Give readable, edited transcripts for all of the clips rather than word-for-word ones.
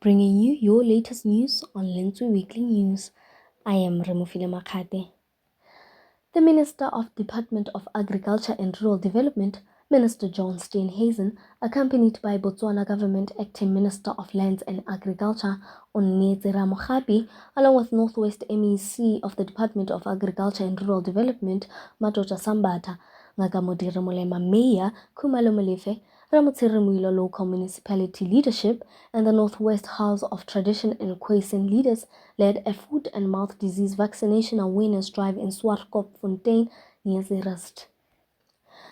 bringing you your latest news on Lenswe Weekly News. I am Remofile Makate. The Minister of Department of Agriculture and Rural Development, Minister John Steenhuisen, accompanied by Botswana Government Acting Minister of Lands and Agriculture, Onnetsira Mogapi, along with Northwest MEC of the Department of Agriculture and Rural Development, Madoda Sambata, Ngagamodiri Molema Mayor, Khumalo Molefe, Ramotsiri Local Municipality Leadership, and the Northwest House of Tradition and Khoisan leaders led a foot and mouth disease vaccination awareness drive in Swartkopfontein near Zeerust.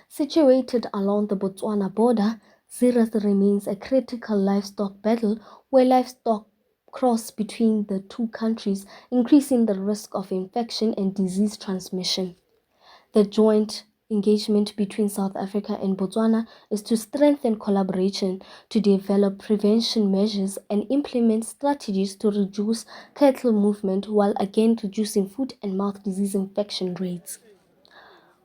Situated along the Botswana border, Zeerust remains a critical livestock battle where livestock cross between the two countries, increasing the risk of infection and disease transmission. The joint engagement between South Africa and Botswana is to strengthen collaboration, to develop prevention measures and implement strategies to reduce cattle movement while again reducing foot and mouth disease infection rates.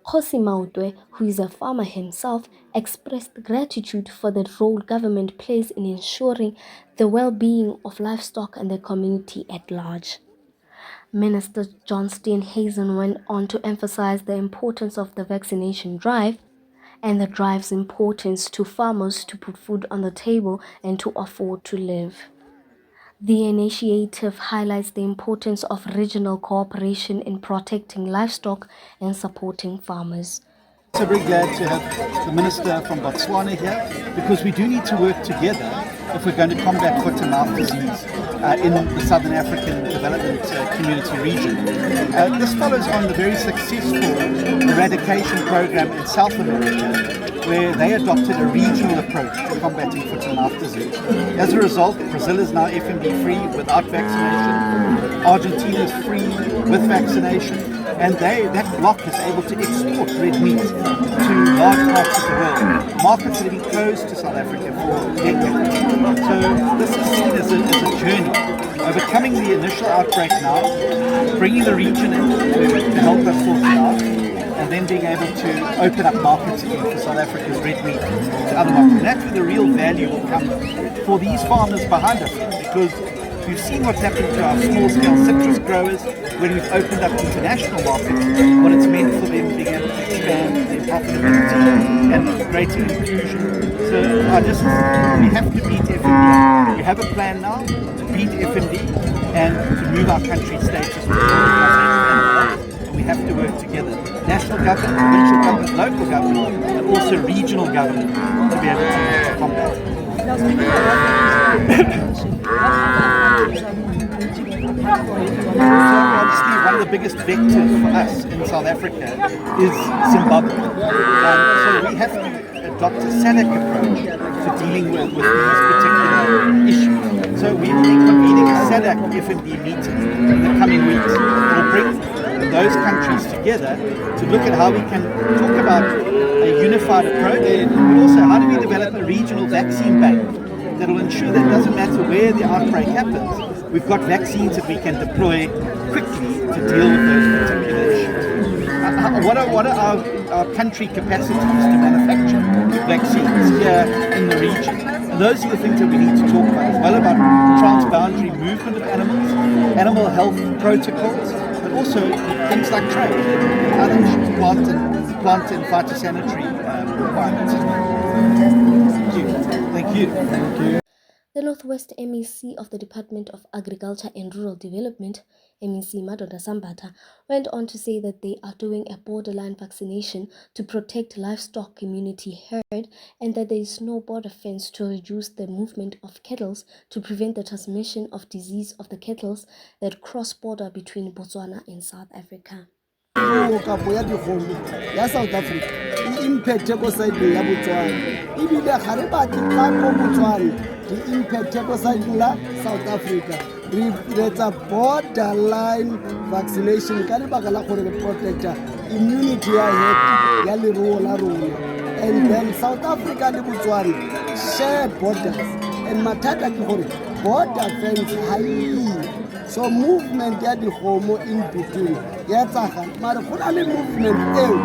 Khosi Mautwe, who is a farmer himself, expressed gratitude for the role government plays in ensuring the well-being of livestock and the community at large. Minister John Steenhuisen went on to emphasize the importance of the vaccination drive and the drive's importance to farmers to put food on the table and to afford to live. The initiative highlights the importance of regional cooperation in protecting livestock and supporting farmers. So very glad to have the Minister from Botswana here, because we do need to work together if we're going to combat foot and mouth disease in the Southern African Development Community region. This follows on the very successful eradication program in South America, where they adopted a regional approach to combating foot and mouth disease. As a result, Brazil is now FMD free without vaccination, Argentina is free with vaccination, and that bloc is able to export red meat to large parts of the world, markets that have been closed to South Africa for decades. So this is seen as a journey, overcoming the initial outbreak now, bringing the region in to help us sort it out, and then being able to open up markets again for South Africa's red meat to other markets. And that's where the real value will come for these farmers behind us, because we've seen what's happened to our small-scale citrus growers when we've opened up international markets, what it's meant for them being able to expand their profitability and greater inclusion. So we have to beat FMD. We have a plan now to beat FMD and to move our country status to and we have to work together. National government, provincial government, local government, and also regional government to be able to combat it. Obviously, one of the biggest vectors for us in South Africa is Zimbabwe. So we have to adopt a SADC approach to dealing with these particular issues. So we will be convening a SADC FMD meeting in the coming weeks. It will bring those countries together to look at how we can talk about a unified approach, but also how do we develop a regional vaccine bank that will ensure that it doesn't matter where the outbreak happens, we've got vaccines that we can deploy quickly to deal with those particular issues. What are our country capacities to manufacture vaccines here in the region? And those are the things that we need to talk about, as well about transboundary movement of animals, animal health protocols, but also things like trade, other plant and phytosanitary requirements as well. Thank you. The Northwest MEC of the Department of Agriculture and Rural Development, MEC Madoda Sambata, went on to say that they are doing a borderline vaccination to protect livestock community herd and that there is no border fence to reduce the movement of cattle to prevent the transmission of disease of the cattle that cross border between Botswana and South Africa. South Africa impact ko side ya Botswana ibile ga re ba tla ko Botswana di impact ko side la South Africa it's a borderline vaccination ka lebaka la gore protect immunity ya head ya leruo la rona, and then South Africa le Botswana share borders and mathata ke gore border fence high. So movement ya di homo in between ya tsaga mara go na le movement eo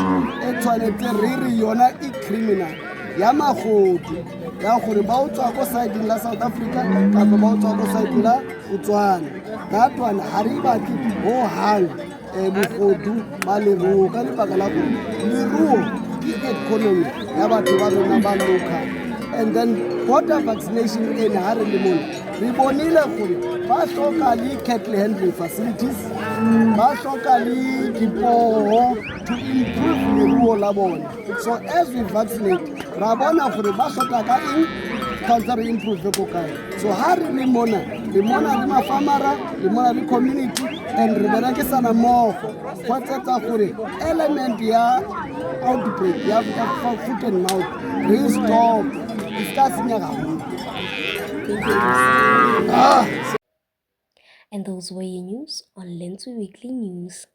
e tshwanetse re yona e criminal ya magodu ya gore ba o tswa ko sideng la South Africa kapa ba o tswa ko sideng la Botswana. That one ha re batle ho hang bogodu ba leruo ka lebaka la gore leruo ke economy ya batho ba rona ba local. And then border vaccination in ha re le mona re bonile gore ba hloka le cattle handling facilities, ba hloka le dipoho to improve leruo la bona. So as we vaccinate ra bona gore ba shota ka eng ka re improve ko kae. So ha re le mona le mafamara le mona le community and re berekisana mmogo go tsetsa gore element ya outbreak ya foot and mouth re stop discussing ya gago. And those were your news on Lentsu Weekly News.